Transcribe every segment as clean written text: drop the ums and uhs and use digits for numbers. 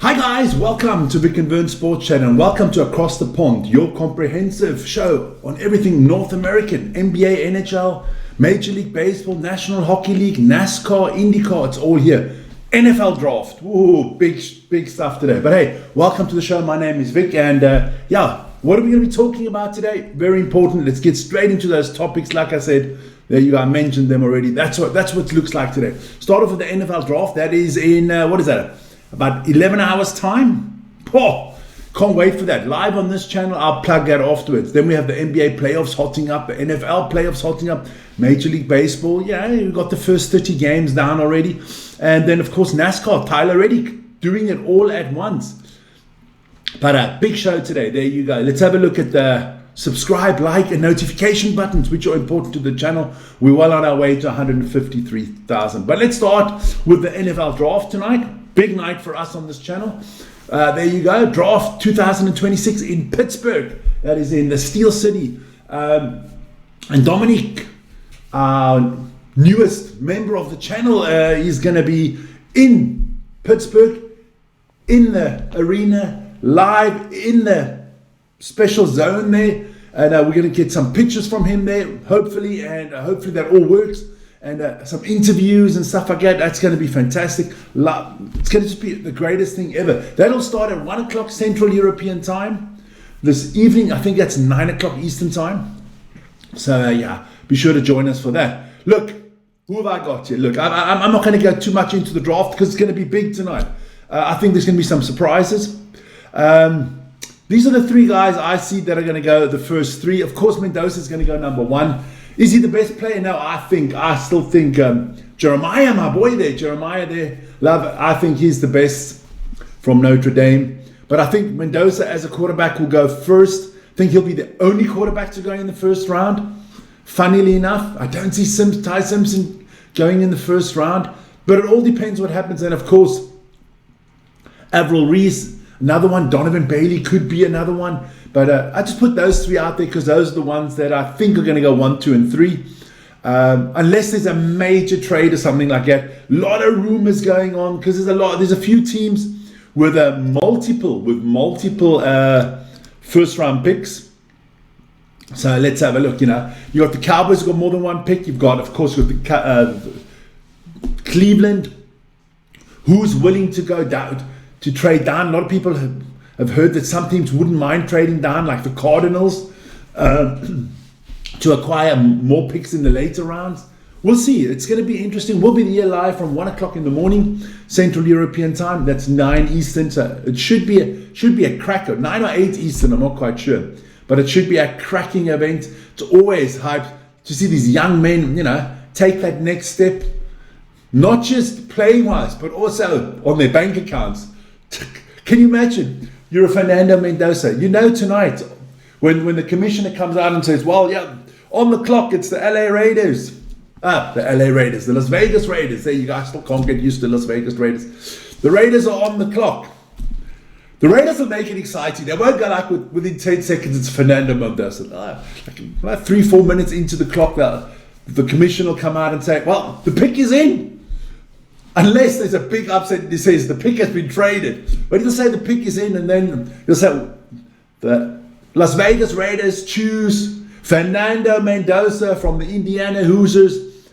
Hi guys, welcome to Vic and Vern Sports Chat and welcome to Across the Pond, your comprehensive show on everything North American, NBA, NHL, Major League Baseball, National Hockey League, Nascar, IndyCar, it's all here. NFL draft, ooh, big stuff today. But hey, welcome to the show. My name is Vic and what are we going to be talking about today? Very important. Let's get straight into those topics. Like I said, there you go, I mentioned them already. That's what it looks like today. Start off with the NFL draft. That is in, about 11 hours time. Oh, can't wait for that. Live on this channel, I'll plug that afterwards. Then we have the NBA playoffs hotting up, the NFL playoffs hotting up, Major League Baseball. Yeah, we've got the first 30 games down already. And then, of course, NASCAR, Tyler Reddick doing it all at once. But a big show today. There you go. Let's have a look at the subscribe, like, and notification buttons, which are important to the channel. We're well on our way to 153,000. But let's start with the NFL draft tonight. Big night for us on this channel. There you go. Draft 2026 in Pittsburgh. That is in the Steel City. And Dominique, our newest member of the channel, is going to be in Pittsburgh, in the arena, live in the special zone there. And we're going to get some pictures from him there, hopefully. And hopefully that all works. And some interviews and stuff like that. That's going to be fantastic. It's going to just be the greatest thing ever. That'll start at 1 o'clock Central European time this evening. I think that's 9 o'clock Eastern time. So be sure to join us for that. Look, who have I got here? Look, I'm not going to go too much into the draft because it's going to be big tonight. I think there's going to be some surprises. These are the three guys I see that are going to go the first three. Of course, Mendoza is going to go number one. Is he the best player? No, I still think Jeremiah, my boy there, I think he's the best from Notre Dame. But I think Mendoza as a quarterback will go first. I think he'll be the only quarterback to go in the first round. Funnily enough, I don't see Ty Simpson going in the first round. But it all depends what happens. And of course, Avril Reese, another one. Donovan Bailey could be another one. But I just put those three out there because those are the ones that I think are going to go 1, 2, and 3. Unless there's a major trade or something like that. A lot of rumors going on because there's a few teams with multiple first round picks. So let's have a look. You got the Cowboys who got more than one pick. You've got, of course, with the Cleveland, who's willing to go down to trade down. A lot of people have heard that some teams wouldn't mind trading down, like the Cardinals, to acquire more picks in the later rounds. We'll see. It's going to be interesting. We'll be here live from 1 o'clock in the morning, Central European time. That's 9 Eastern. So it should be a cracker. 9 or 8 Eastern, I'm not quite sure. But it should be a cracking event. It's always hype to see these young men, take that next step, not just playing-wise, but also on their bank accounts. Can you imagine? You're a Fernando Mendoza. Tonight, when the commissioner comes out and says, on the clock, it's the LA Raiders. The Las Vegas Raiders. There you guys still can't get used to Las Vegas Raiders. The Raiders are on the clock. The Raiders will make it exciting. They won't go like within 10 seconds, it's Fernando Mendoza. Like 3-4 minutes into the clock, the commissioner will come out and say, the pick is in. Unless there's a big upset and he says the pick has been traded. But he'll say the pick is in and then he'll say the Las Vegas Raiders choose Fernando Mendoza from the Indiana Hoosiers.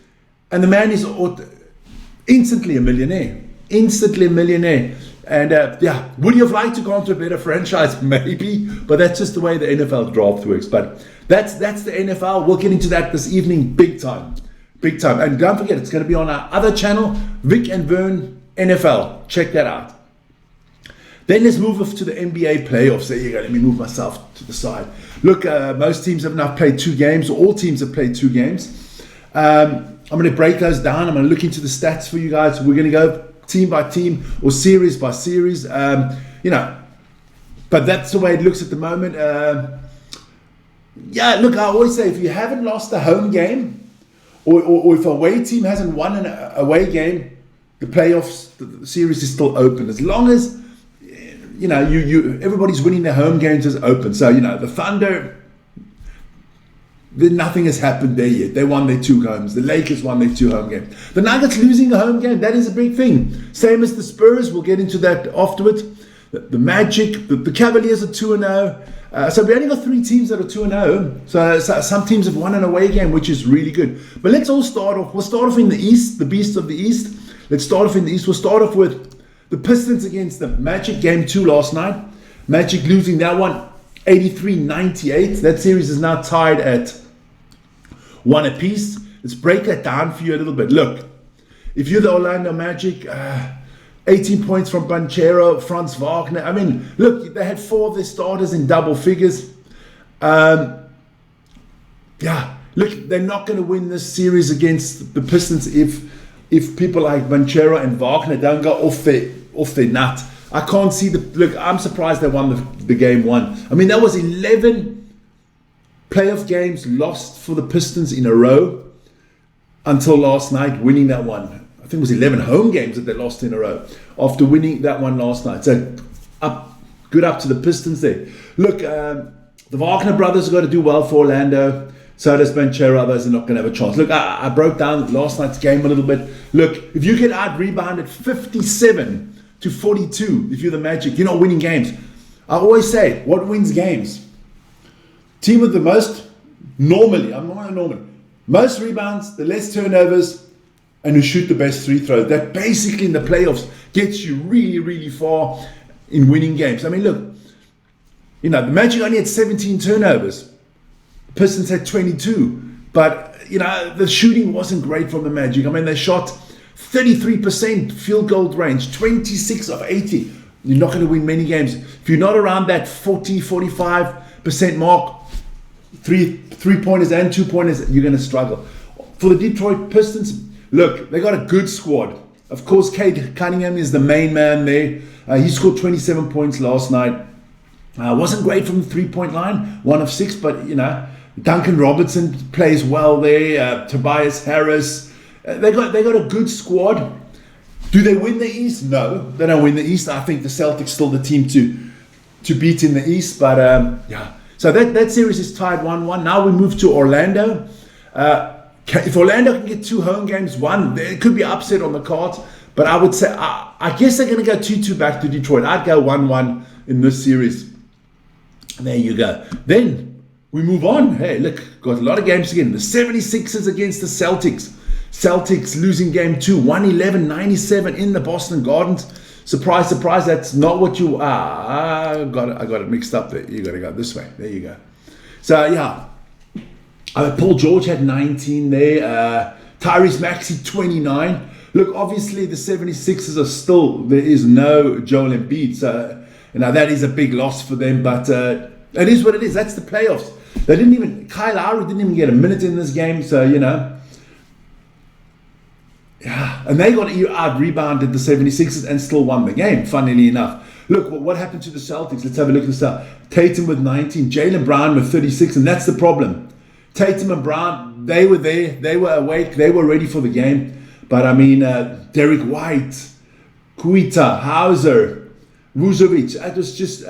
And the man is instantly a millionaire. And would you have liked to go on to a better franchise? Maybe. But that's just the way the NFL draft works. But that's the NFL. We'll get into that this evening big time. And don't forget, it's going to be on our other channel, Vic and Vern NFL. Check that out. Then let's move off to the NBA playoffs. There you go. Let me move myself to the side. Look, most teams have now played 2 games. All teams have played 2 games. I'm going to break those down. I'm going to look into the stats for you guys. We're going to go team by team or series by series. But that's the way it looks at the moment. Look, I always say if you haven't lost a home game, or if a away team hasn't won an away game, the playoffs, the series is still open. As long as everybody's winning their home games is open. So the Thunder, Nothing has happened there yet. They won their 2 games. The Lakers won their 2 home games. The Nuggets losing a home game, that is a big thing. Same as the Spurs. We'll get into that afterwards. The Magic, the Cavaliers are 2-0. So we only got 3 teams that are 2-0. So some teams have won an away game, which is really good. But let's all start off. We'll start off in the East, the beast of the East. Let's start off in the East. We'll start off with the Pistons against the Magic, game 2 last night. Magic losing that one 83-98. That series is now tied at 1 apiece. Let's break that down for you a little bit. Look, if you're the Orlando Magic, 18 points from Banchero, Franz Wagner. I mean, look, they had 4 of their starters in double figures. Yeah, look, they're not going to win this series against the Pistons if people like Banchero and Wagner don't go off their nut. I can't see look, I'm surprised they won the game 1. I mean, that was 11 playoff games lost for the Pistons in a row until last night, winning that one. I think it was 11 home games that they lost in a row after winning that one last night. So good up to the Pistons there. Look, the Wagner brothers have got to do well for Orlando. So does Banchero. Others are not going to have a chance. Look, I broke down last night's game a little bit. Look, if you get out-rebounded 57-42, if you're the Magic, you're not winning games. I always say, what wins games? Team with the most, most rebounds, the less turnovers, and who shoot the best free throws. That basically in the playoffs gets you really, really far in winning games. I mean, look, the Magic only had 17 turnovers. The Pistons had 22. But, the shooting wasn't great from the Magic. I mean, they shot 33% field goal range, 26 of 80. You're not going to win many games. If you're not around that 40-45% mark, three-pointers and 2-pointers, you're going to struggle. For the Detroit Pistons, look, they got a good squad. Of course, Cade Cunningham is the main man there. He scored 27 points last night. Wasn't great from the 3-point line, 1 of 6, but, Duncan Robertson plays well there. Tobias Harris. They got a good squad. Do they win the East? No, they don't win the East. I think the Celtics still the team to beat in the East. But, yeah. So that series is tied 1-1. Now we move to Orlando. If Orlando can get 2 home games won, there could be upset on the cards. But I would say, I guess they're going to go 2-2 back to Detroit. I'd go 1-1 in this series. There you go. Then we move on. Hey, look, got a lot of games again. The 76ers against the Celtics. Celtics losing game 2, 111-97 in the Boston Gardens. Surprise, surprise, that's not what you are. I got it mixed up there. You got to go this way. There you go. So, yeah. Paul George had 19 there. Tyrese Maxey, 29. Look, obviously, the 76ers are still, there is no Joel Embiid. So, that is a big loss for them. But it is what it is. That's the playoffs. Kyle Lowry didn't even get a minute in this game. So, yeah, and they got out-rebounded the 76ers and still won the game, funnily enough. Look, what happened to the Celtics? Let's have a look at this out. Tatum with 19, Jaylen Brown with 36, and that's the problem. Tatum and Brown, they were there, they were awake, they were ready for the game. But I mean, Derek White, Kuita, Hauser, Vucevic, it was just,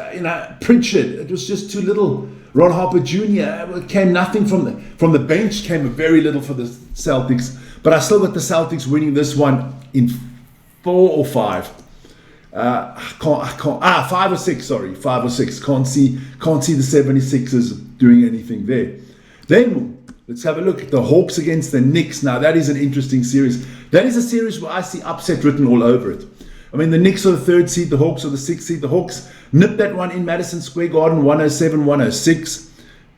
Pritchard, it was just too little. Ron Harper Jr., it came nothing from the bench, came very little for the Celtics. But I still got the Celtics winning this one in 4 or 5. I can't. 5 or 6. Sorry, 5 or 6. Can't see the 76ers doing anything there. Then let's have a look at the Hawks against the Knicks. Now that is an interesting series. That is a series where I see upset written all over it. I mean, the Knicks are the 3rd seed, the Hawks are the 6th seed. The Hawks nipped that one in Madison Square Garden, 107-106.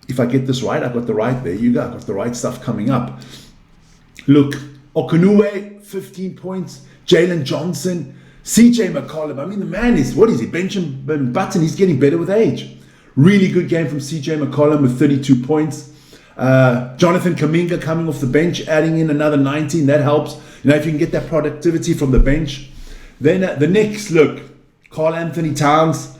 If I get this right, I got the right. There you go. I got the right stuff coming up. Look, Okonue, 15 points. Jalen Johnson, CJ McCollum. I mean, the man is, what is he? Benjamin Button. He's getting better with age. Really good game from CJ McCollum with 32 points. Jonathan Kuminga coming off the bench, adding in another 19. That helps. If you can get that productivity from the bench. Then the Knicks, look, Karl Anthony Towns,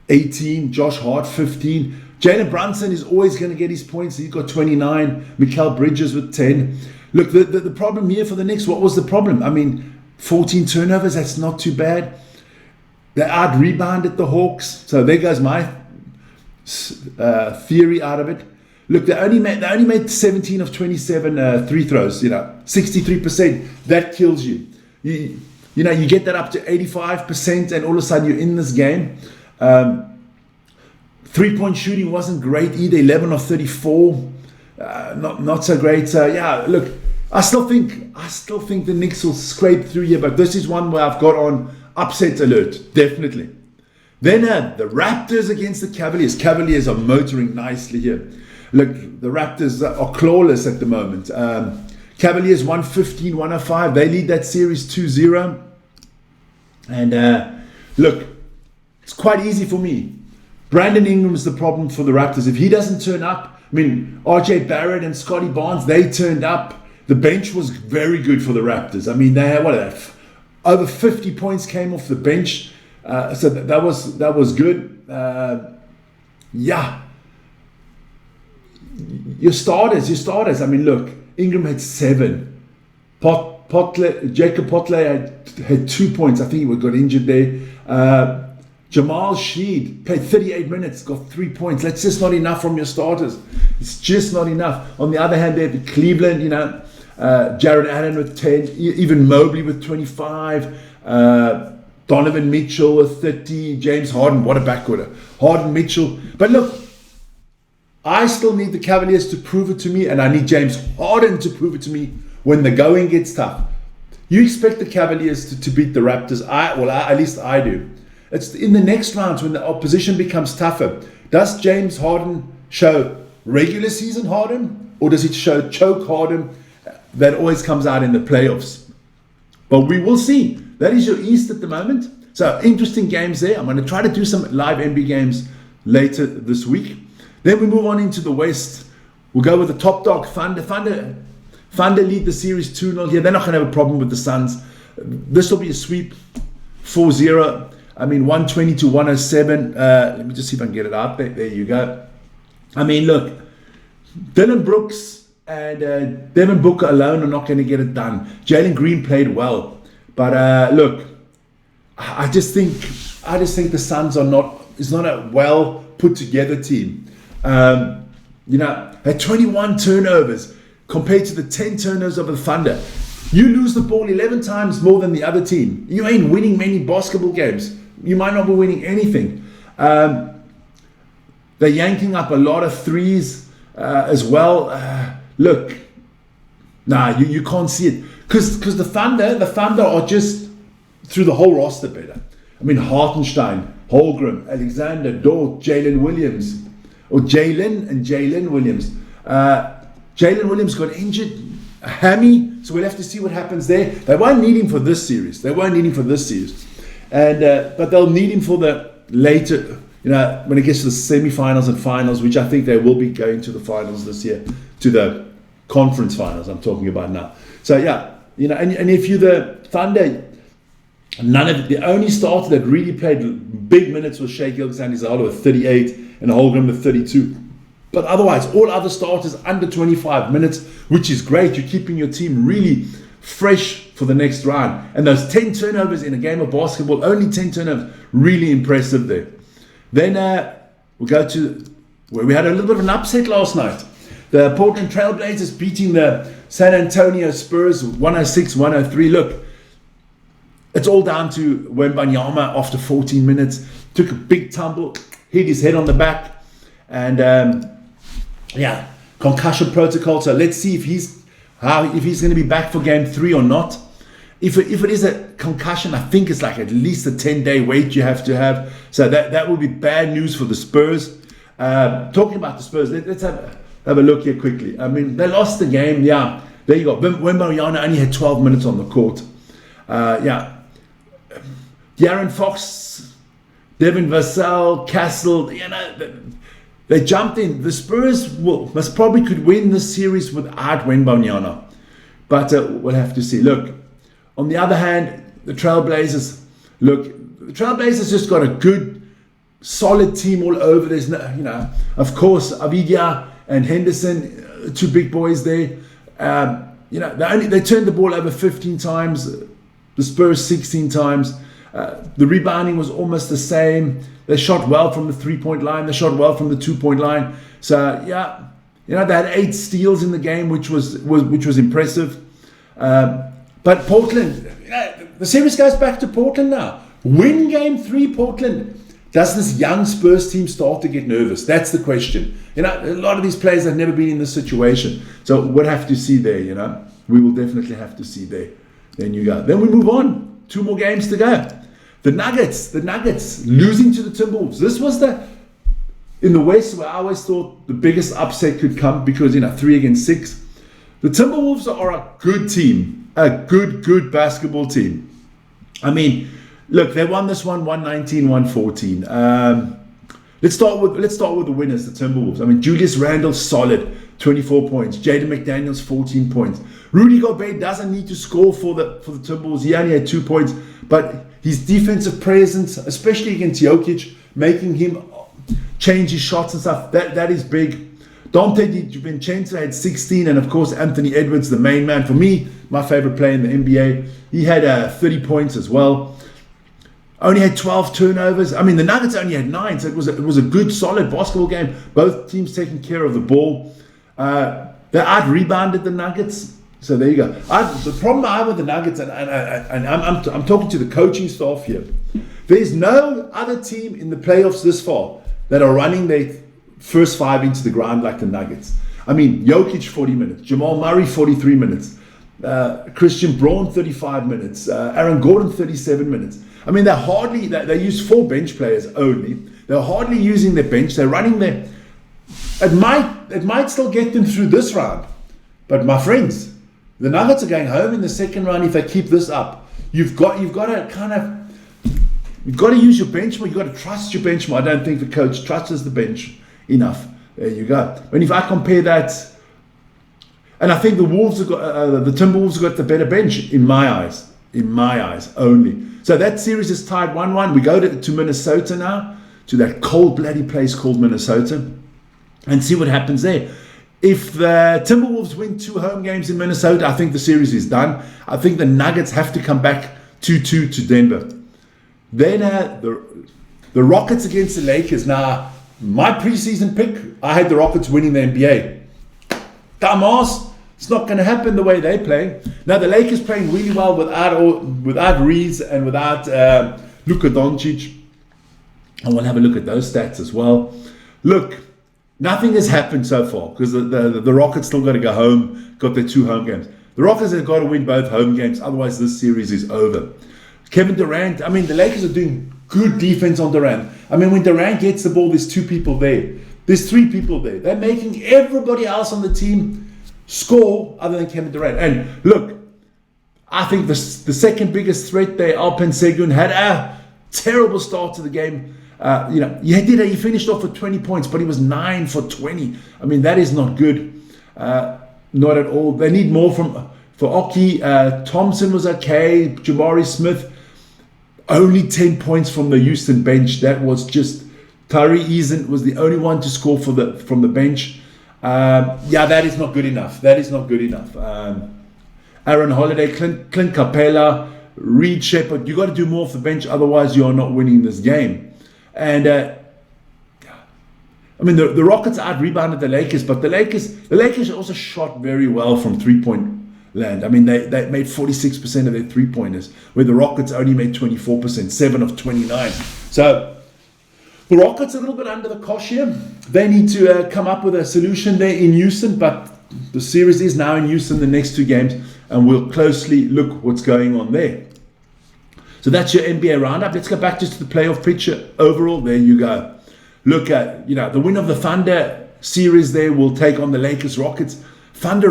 18. Josh Hart, 15. Jalen Brunson is always going to get his points. He's got 29. Mikal Bridges with 10. Look, the problem here for the Knicks, what was the problem? I mean, 14 turnovers, that's not too bad. They out-rebounded the Hawks. So there goes my theory out of it. Look, they only made 17 of 27 free throws. 63%. That kills you. You get that up to 85%, and all of a sudden you're in this game. 3-point shooting wasn't great either. 11 of 34. Not so great. So yeah, look, I still think the Knicks will scrape through here, but this is one where I've got on upset alert, definitely. Then the Raptors against the Cavaliers. Cavaliers are motoring nicely here. Look, the Raptors are clawless at the moment. Cavaliers 115-105. They lead that series 2-0. And look, it's quite easy for me. Brandon Ingram's the problem for the Raptors. If he doesn't turn up, I mean, RJ Barrett and Scotty Barnes, they turned up. The bench was very good for the Raptors. I mean, they had, over 50 points came off the bench. So that was good. Yeah. Your starters. I mean, look, Ingram had 7. Jacob Potley had 2 points. I think he got injured there. Jamal Sheed played 38 minutes, got 3 points. That's just not enough from your starters. It's just not enough. On the other hand, they have Cleveland, Jared Allen with 10, even Mobley with 25, Donovan Mitchell with 30, James Harden, what a backcourt. Harden, Mitchell. But look, I still need the Cavaliers to prove it to me, and I need James Harden to prove it to me when the going gets tough. You expect the Cavaliers to beat the Raptors. At least I do. It's in the next rounds when the opposition becomes tougher. Does James Harden show regular season Harden, or does it show choke Harden that always comes out in the playoffs? But we will see. That is your East at the moment. So interesting games there. I'm going to try to do some live NBA games later this week. Then we move on into the West. We'll go with the top dog, Thunder. Thunder lead the series 2-0 here. They're not going to have a problem with the Suns. This will be a sweep, 4-0. I mean, 120-107. Let me just see if I can get it out there. There you go. I mean, look, Dylan Brooks and Devin Booker alone are not going to get it done. Jalen Green played well. But look, I just think the Suns is not a well put together team. At 21 turnovers compared to the 10 turnovers of the Thunder. You lose the ball 11 times more than the other team. You ain't winning many basketball games. You might not be winning anything. They're yanking up a lot of threes as well. Look, you can't see it. Because the Thunder are just through the whole roster better. I mean, Hartenstein, Holmgren, Alexander, Dort, Jalen Williams. Or Jalen Williams. Jalen Williams got injured, a hammy, so we'll have to see what happens there. They won't need him for this series. And but they'll need him for the later, when it gets to the semi-finals and finals, which I think they will be going to the finals this year, to the conference finals I'm talking about now. So yeah, and if you're the Thunder, the only starter that really played big minutes was Shai Gilgeous-Alexander with 38 and Holmgren with 32. But otherwise, all other starters under 25 minutes, which is great. You're keeping your team really fresh for the next round. And those 10 turnovers in a game of basketball, only 10 turnovers, really impressive there. Then we'll go to where we had a little bit of an upset last night. The Portland Trailblazers beating the San Antonio Spurs 106-103. Look, it's all down to Wembanyama after 14 minutes. Took a big tumble, hit his head on the back. And concussion protocol. So let's see if he's going to be back for game 3 or not. If it is a concussion, I think it's like at least a 10-day wait you have to have. So that will be bad news for the Spurs. Talking about the Spurs, let's have a look here quickly. I mean, they lost the game. Yeah, there you go. Wembanyama only had 12 minutes on the court. De'Aaron Fox, Devin Vassell, Castle, they jumped in. The Spurs could win this series without Wembanyama. But we'll have to see. Look, on the other hand, the Trailblazers just got a good, solid team all over. There's no, of course, Avidia and Henderson, 2 big boys there. They turned the ball over 15 times. The Spurs 16 times. The rebounding was almost the same. They shot well from the 3-point line. They shot well from the 2-point line. So, yeah, You know, they had 8 steals in the game, which was impressive. But Portland, the series goes back to Portland now. Win game 3, Portland. Does this young Spurs team start to get nervous? That's the question. You know, a lot of these players have never been in this situation. So we'll have to see there, you know. We will definitely have to see there. Then you go. Then we move on. 2 more games to go. The Nuggets losing to the Timberwolves. This was in the West, where I always thought the biggest upset could come because, you know, 3 against 6. The Timberwolves are a good team, a good basketball team. I mean, look, they won this one 119-114. Let's start with the winners, the Timberwolves. I mean, Julius Randle, solid, 24 points. Jaden McDaniels, 14 points. Rudy Gobert doesn't need to score for the Timberwolves. He only had 2 points, but his defensive presence, especially against Jokic, making him change his shots and stuff, that is big. Dante DiVincenzo had 16, and of course Anthony Edwards, the main man. For me, my favorite player in the NBA. He had 30 points as well. Only had 12 turnovers. I mean, the Nuggets only had 9, so it was a good, solid basketball game. Both teams taking care of the ball. They out-rebounded the Nuggets. So there you go. The problem I have with the Nuggets, and I'm talking to the coaching staff here, there's no other team in the playoffs this far that are running their first 5 into the ground like the Nuggets. I mean, Jokic 40 minutes, Jamal Murray 43 minutes, Christian Braun 35 minutes, Aaron Gordon 37 minutes. I mean, they use 4 bench players only. They're hardly using their bench. They're running their. It might still get them through this round, but my friends, the Nuggets are going home in the second round if they keep this up. You've got to use your bench more. You've got to trust your bench more. I don't think the coach trusts the bench enough. There you go. And if I compare that, and I think the Timberwolves have got the better bench in my eyes only. So that series is tied 1-1. We go to Minnesota now, to that cold bloody place called Minnesota, and see what happens there. If the Timberwolves win 2 home games in Minnesota, I think the series is done. I think the Nuggets have to come back 2-2 to Denver. Then the Rockets against the Lakers. Now, my preseason pick, I had the Rockets winning the NBA. Dumbass. It's not going to happen the way they play. Now, the Lakers playing really well without Reeves and without Luka Doncic. I want to have a look at those stats as well. Look, nothing has happened so far because the Rockets still got to go home, got their 2 home games. The Rockets have got to win both home games, otherwise this series is over. Kevin Durant, I mean, the Lakers are doing good defense on Durant. I mean, when Durant gets the ball, there's 2 people there. There's 3 people there. They're making everybody else on the team score other than Kevin Durant. And look, I think the second biggest threat there, Alpen Sengun, had a terrible start to the game. He finished off with 20 points, but he was 9 for 20. I mean, that is not good. Not at all. They need more for Oki. Thompson was okay. Jabari Smith, only 10 points from the Houston bench. That was just, Tyree Eason was the only one to score from the bench. That is not good enough. Aaron Holiday, Clint Capella, Reed Shepherd, you got to do more off the bench, otherwise you are not winning this game. And I mean, the Rockets out-rebounded the Lakers, but the Lakers also shot very well from three-point land. I mean, they made 46% of their three-pointers, where the Rockets only made 24%, 7 of 29. So the Rockets are a little bit under the cosh here. They need to come up with a solution there in Houston, but the series is now in Houston, the next 2 games, and we'll closely look what's going on there. So that's your NBA roundup. Let's go back just to the playoff picture overall. There you go. Look at, the win of the Thunder series there will take on the Lakers Rockets. Thunder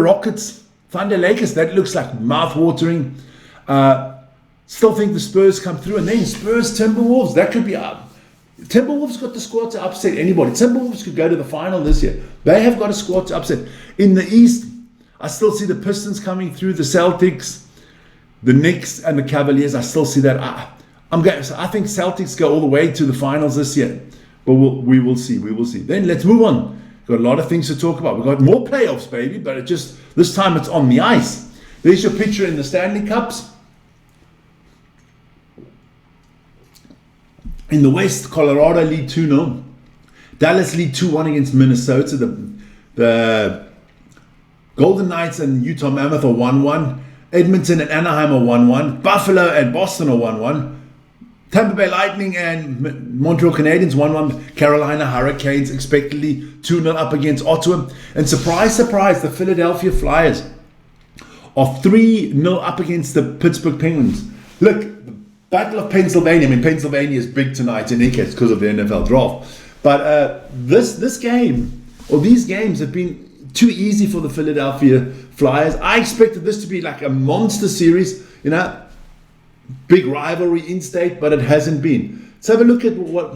Lakers, that looks like mouth-watering. Still think the Spurs come through, and then Spurs Timberwolves, that could be up. Timberwolves got the squad to upset anybody. Timberwolves could go to the final this year. They have got a squad to upset. In the East, I still see the Pistons coming through, the Celtics, the Knicks, and the Cavaliers. I still see that. I think Celtics go all the way to the finals this year. But we will see. Then let's move on. Got a lot of things to talk about. We've got more playoffs, baby, but this time it's on the ice. There's your picture in the Stanley Cups. In the West, Colorado lead 2-0. Dallas lead 2-1 against Minnesota. The Golden Knights and Utah Mammoth are 1-1. Edmonton and Anaheim are 1-1. Buffalo and Boston are 1-1. Tampa Bay Lightning and Montreal Canadiens 1-1. Carolina Hurricanes expectedly 2-0 up against Ottawa. And surprise, surprise, the Philadelphia Flyers are 3-0 up against the Pittsburgh Penguins. Look, the Battle of Pennsylvania. I mean, Pennsylvania is big tonight in Icke because of the NFL draft. But this game, or these games, have been too easy for the Philadelphia Flyers. I expected this to be like a monster series, you know, big rivalry in state, but it hasn't been. Let's have a look at what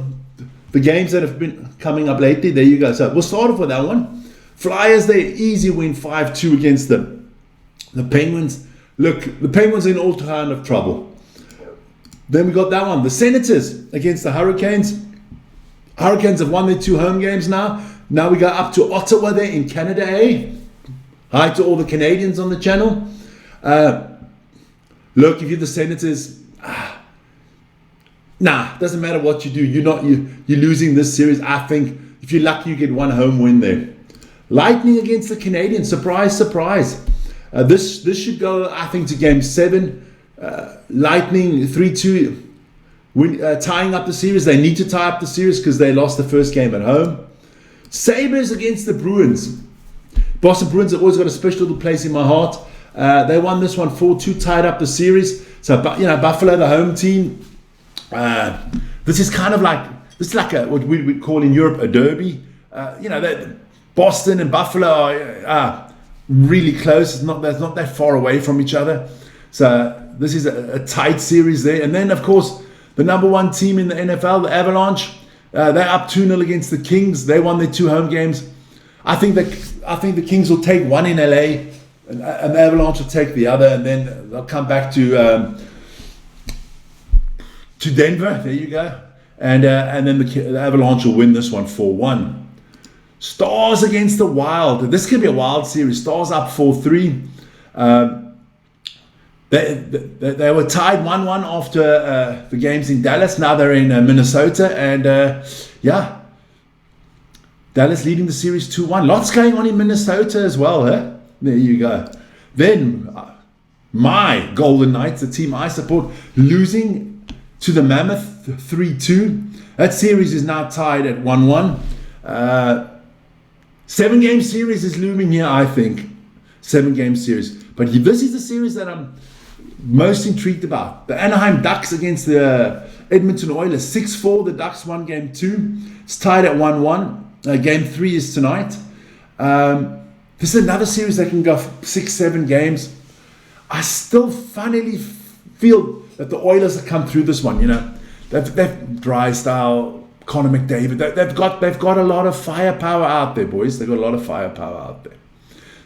the games that have been coming up lately. There you go. So we'll start off with that one. Flyers, they easy win 5-2 against the Penguins. Look, the Penguins are in all kind of trouble. Then we got that one. The Senators against the Hurricanes. Hurricanes have won their 2 home games now. Now we go up to Ottawa there in Canada, eh? Hi to all the Canadians on the channel. Look, if you're the Senators, doesn't matter what you do. You're losing this series. I think if you're lucky, you get 1 home win there. Lightning against the Canadiens. Surprise, surprise. This should go, I think, to Game 7. Lightning 3-2, tying up the series. They need to tie up the series because they lost the first game at home. Sabres against the Bruins. Boston Bruins have always got a special little place in my heart. They won this one 4-2, tied up the series. So, Buffalo, the home team. This is kind of like, what we would call in Europe a derby. Boston and Buffalo are really close. They're not that far away from each other. So this is a tight series there. And then, of course, the number 1 team in the NFL, the Avalanche, they're up 2-0 against the Kings. They won their 2 home games. I think the Kings will take 1 in LA, and the Avalanche will take the other, and then they'll come back to Denver. There you go. And then the Avalanche will win this one 4-1. Stars against the Wild. This could be a wild series. Stars up 4-3. They were tied 1-1 after the games in Dallas. Now they're in Minnesota. And Dallas leading the series 2-1. Lots going on in Minnesota as well. Huh? There you go. Then my Golden Knights, the team I support, losing to the Mammoth 3-2. That series is now tied at 1-1. 7-game series is looming here, I think. 7-game series. But this is the series that I'm most intrigued about. The Anaheim Ducks against the Edmonton Oilers. 6-4. The Ducks won Game 2. It's tied at 1-1. Game 3 is tonight. This is another series that can go 6-7 games. I still funnily feel that the Oilers have come through this one. You know, they've Drysdale, Connor McDavid. They've got a lot of firepower out there, boys. They've got a lot of firepower out there.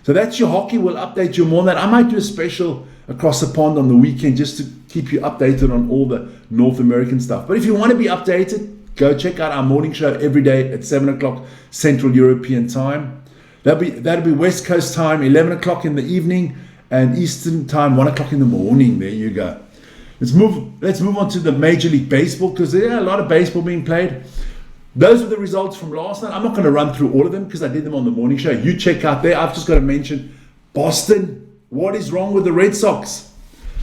So that's your hockey. We'll update you more on that. I might do a special across the pond on the weekend just to keep you updated on all the North American stuff. But if you want to be updated, go check out our morning show every day at 7 o'clock Central European time. That'll be West Coast time, 11 o'clock in the evening, and Eastern time, 1 o'clock in the morning. There you go. Let's move on to the Major League Baseball, because there are a lot of baseball being played. Those were the results from last night. I'm not going to run through all of them because I did them on the morning show. You check out there. I've just got to mention Boston. What is wrong with the Red Sox?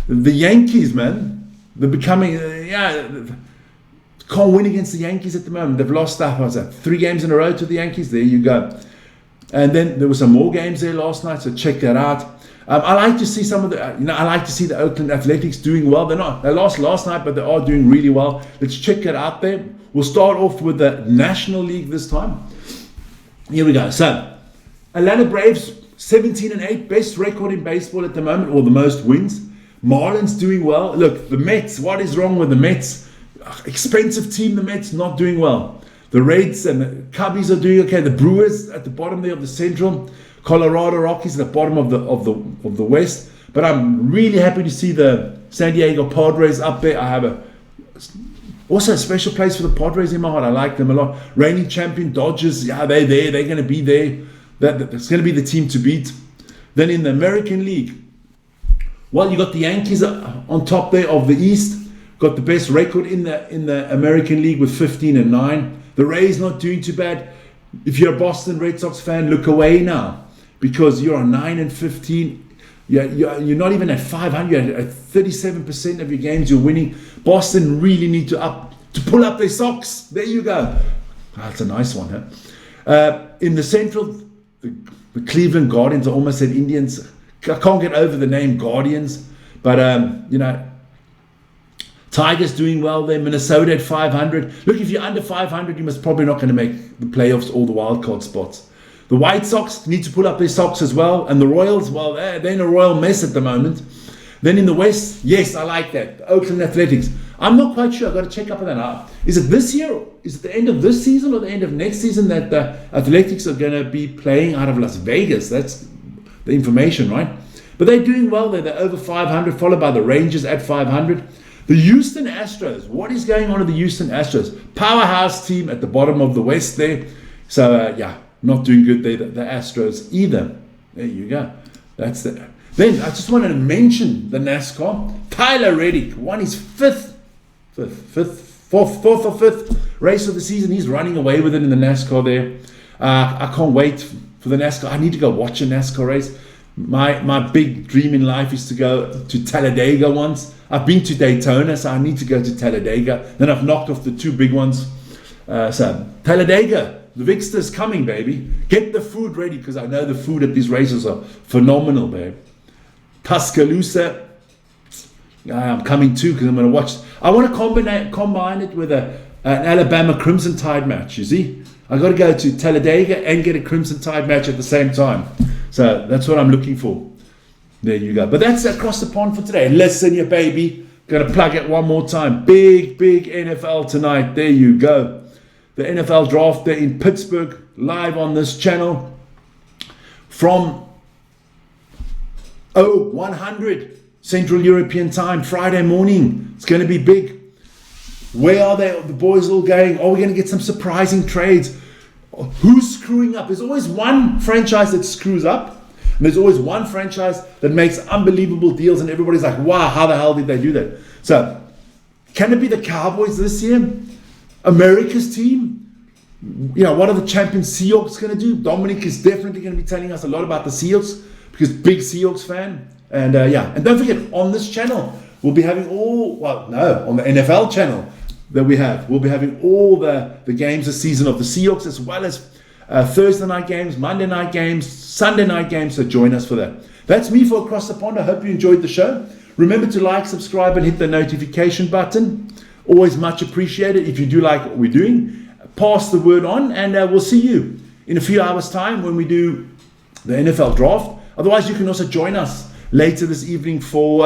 The Yankees, man. They're becoming, can't win against the Yankees at the moment. They've lost 3 games in a row to the Yankees. There you go. And then there were some more games there last night, so check that out. I like to see some of the, I like to see the Oakland Athletics doing well. They lost last night, but they are doing really well. Let's check it out there. We'll start off with the National League this time. Here we go. So, Atlanta Braves, 17-8, best record in baseball at the moment, or the most wins. Marlins doing well. Look, the Mets, what is wrong with the Mets? Expensive team, the Mets, not doing well. The Reds and the Cubbies are doing okay. The Brewers at the bottom there of the Central. Colorado Rockies at the bottom of the West. But I'm really happy to see the San Diego Padres up there. I have also a special place for the Padres in my heart. I like them a lot. Reigning champion Dodgers, they're there. They're going to be there. That's going to be the team to beat. Then in the American League, well, you got the Yankees on top there of the East. Got the best record in the American League with 15-9. The Rays not doing too bad. If you're a Boston Red Sox fan, look away now, because you're on 9-15. You're not even at 500. You're at 37% of your games you're winning. Boston really need to pull up their socks. There you go. That's a nice one, huh? In the Central, the Cleveland Guardians, I almost said Indians. I can't get over the name Guardians, but Tigers doing well there. Minnesota at 500. Look, if you're under 500, you must probably not going to make the playoffs or the wild card spots. The White Sox need to pull up their socks as well. And the Royals, well, they're in a royal mess at the moment. Then in the West, yes, I like that. The Oakland Athletics. I'm not quite sure. I've got to check up on that. Is it this year? Is it the end of this season or the end of next season that the Athletics are going to be playing out of Las Vegas? That's the information, right? But they're doing well there. They're over 500, followed by the Rangers at 500. The Houston Astros. What is going on with the Houston Astros? Powerhouse team at the bottom of the West there. So, not doing good there, the Astros either. There you go. That's the. Then I just wanted to mention the NASCAR. Tyler Reddick won his fourth or fifth race of the season. He's running away with it in the NASCAR there. I can't wait for the NASCAR. I need to go watch a NASCAR race. My big dream in life is to go to Talladega once. I've been to Daytona, so I need to go to Talladega. Then I've knocked off the two big ones. So Talladega. The Victor's coming, baby. Get the food ready, because I know the food at these races are phenomenal, babe. Tuscaloosa. I'm coming too, because I'm going to watch. I want to combine it with an Alabama Crimson Tide match, you see. I got to go to Talladega and get a Crimson Tide match at the same time. So that's what I'm looking for. There you go. But that's across the pond for today. Listen, you baby. Going to plug it one more time. Big NFL tonight. There you go. The NFL draft there in Pittsburgh, live on this channel from 100 Central European time, Friday morning. It's going to be big. Where are the boys all going? Are we going to get some surprising trades? Who's screwing up? There's always one franchise that screws up, and there's always one franchise that makes unbelievable deals, and everybody's like, wow, how the hell did they do that? So, can it be the Cowboys this year? America's team? What are the champion Seahawks going to do? Dominic is definitely going to be telling us a lot about the Seahawks, because big Seahawks fan. And and don't forget, on this channel, we'll be having on the NFL channel that we'll be having all the games this season of the Seahawks, as well as Thursday night games, Monday night games, Sunday night games. So join us for that. That's me for Across the Pond. I hope you enjoyed the show. Remember to like, subscribe, and hit the notification button. Always much appreciated. If you do like what we're doing, pass the word on, and we'll see you in a few hours' time when we do the NFL draft. Otherwise, you can also join us later this evening for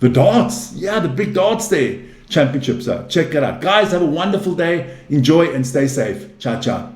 the darts. Yeah, the big darts there. Championship. So check it out. Guys, have a wonderful day. Enjoy and stay safe. Ciao, ciao.